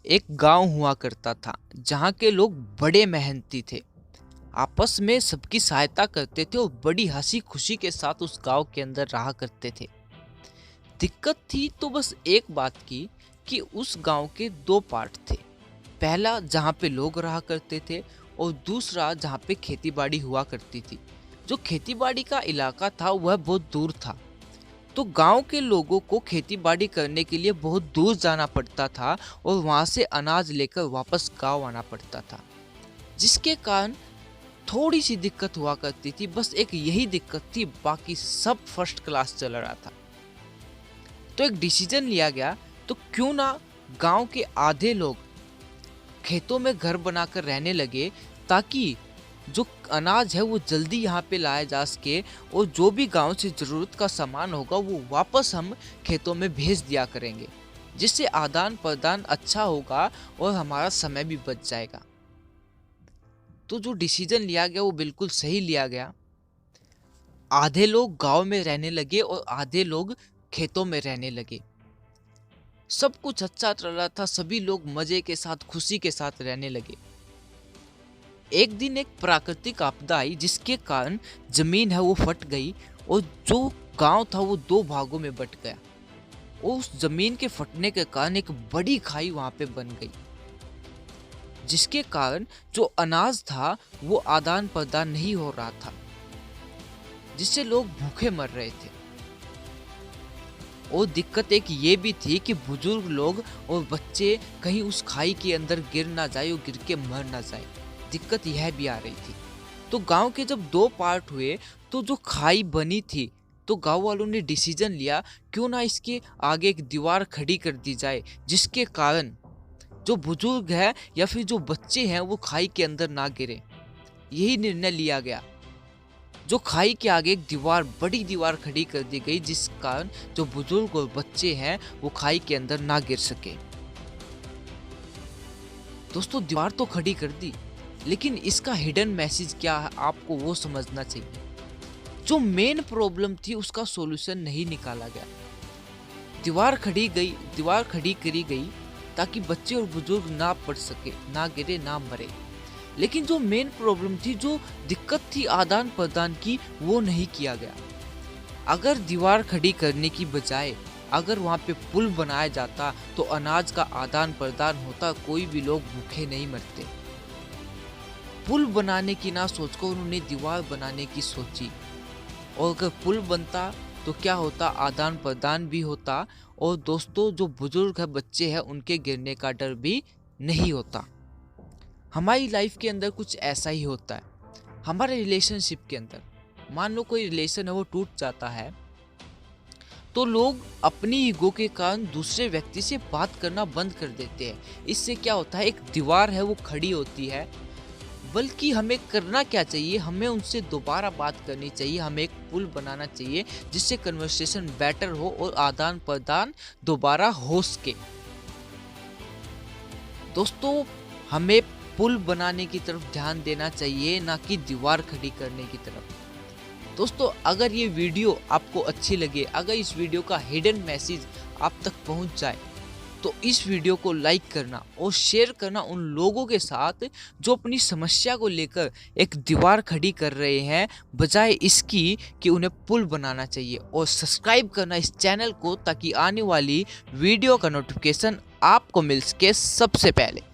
एक गांव हुआ करता था जहां के लोग बड़े मेहनती थे। आपस में सबकी सहायता करते थे और बड़ी हंसी खुशी के साथ उस गांव के अंदर रहा करते थे। दिक्कत थी तो बस एक बात की कि उस गांव के दो पार्ट थे। पहला जहां पे लोग रहा करते थे और दूसरा जहां पे खेती बाड़ी हुआ करती थी। जो खेती बाड़ी का इलाका था वह बहुत दूर था, तो गांव के लोगों को खेती बाड़ी करने के लिए बहुत दूर जाना पड़ता था और वहां से अनाज लेकर वापस गांव आना पड़ता था, जिसके कारण थोड़ी सी दिक्कत हुआ करती थी। बस एक यही दिक्कत थी, बाकी सब फर्स्ट क्लास चल रहा था। तो एक डिसीजन लिया गया, तो क्यों ना गांव के आधे लोग खेतों में घर बनाकर रहने लगे, ताकि जो अनाज है वो जल्दी यहाँ पे लाया जा सके और जो भी गांव से ज़रूरत का सामान होगा वो वापस हम खेतों में भेज दिया करेंगे, जिससे आदान प्रदान अच्छा होगा और हमारा समय भी बच जाएगा। तो जो डिसीजन लिया गया वो बिल्कुल सही लिया गया। आधे लोग गांव में रहने लगे और आधे लोग खेतों में रहने लगे। सब कुछ अच्छा चल रहा था, सभी लोग मजे के साथ खुशी के साथ रहने लगे। एक दिन एक प्राकृतिक आपदा आई, जिसके कारण जमीन है वो फट गई और जो गांव था वो दो भागों में बट गया। और उस जमीन के फटने के कारण एक बड़ी खाई वहां पे बन गई, जिसके कारण जो अनाज था वो आदान प्रदान नहीं हो रहा था, जिससे लोग भूखे मर रहे थे। और दिक्कत एक ये भी थी कि बुजुर्ग लोग और बच्चे कहीं उस खाई के अंदर गिर ना जाए और गिर के मर ना जाए, दिक्कत यह भी आ रही थी। तो गांव के जब दो पार्ट हुए तो जो खाई बनी थी, तो गांव वालों ने डिसीजन लिया क्यों ना इसके आगे एक दीवार खड़ी कर दी जाए, जिसके कारण जो बुजुर्ग है या फिर जो बच्चे हैं वो खाई के अंदर ना गिरे। यही निर्णय लिया गया। जो खाई के आगे एक दीवार, बड़ी दीवार खड़ी कर दी गई, जिस कारण जो बुजुर्ग और बच्चे हैं वो खाई के अंदर ना गिर सके। दोस्तों, दीवार तो खड़ी कर दी, लेकिन इसका हिडन मैसेज क्या है आपको वो समझना चाहिए। जो मेन प्रॉब्लम थी उसका सॉल्यूशन नहीं निकाला गया। दीवार खड़ी करी गई ताकि बच्चे और बुजुर्ग ना पड़ सके, ना गिरे, ना मरे। लेकिन जो मेन प्रॉब्लम थी, जो दिक्कत थी आदान प्रदान की, वो नहीं किया गया। अगर दीवार खड़ी करने की बजाय अगर वहां पे पुल बनाया जाता तो अनाज का आदान प्रदान होता, कोई भी लोग भूखे नहीं मरते। पुल बनाने की ना सोचकर उन्होंने दीवार बनाने की सोची, और अगर पुल बनता तो क्या होता, आदान प्रदान भी होता, और दोस्तों जो बुजुर्ग है, बच्चे हैं, उनके गिरने का डर भी नहीं होता। हमारी लाइफ के अंदर कुछ ऐसा ही होता है। हमारे रिलेशनशिप के अंदर मान लो कोई रिलेशन है वो टूट जाता है, तो लोग अपनी ईगो के कारण दूसरे व्यक्ति से बात करना बंद कर देते हैं। इससे क्या होता है, एक दीवार है वो खड़ी होती है। बल्कि हमें करना क्या चाहिए, हमें उनसे दोबारा बात करनी चाहिए, हमें एक पुल बनाना चाहिए जिससे कन्वर्सेशन बेटर हो और आदान प्रदान दोबारा हो सके। दोस्तों, हमें पुल बनाने की तरफ ध्यान देना चाहिए, ना कि दीवार खड़ी करने की तरफ। दोस्तों, अगर ये वीडियो आपको अच्छी लगे, अगर इस वीडियो का हिडन मैसेज आप तक पहुंच जाए, तो इस वीडियो को लाइक करना और शेयर करना उन लोगों के साथ जो अपनी समस्या को लेकर एक दीवार खड़ी कर रहे हैं, बजाय इसकी कि उन्हें पुल बनाना चाहिए। और सब्सक्राइब करना इस चैनल को, ताकि आने वाली वीडियो का नोटिफिकेशन आपको मिल सके सबसे पहले।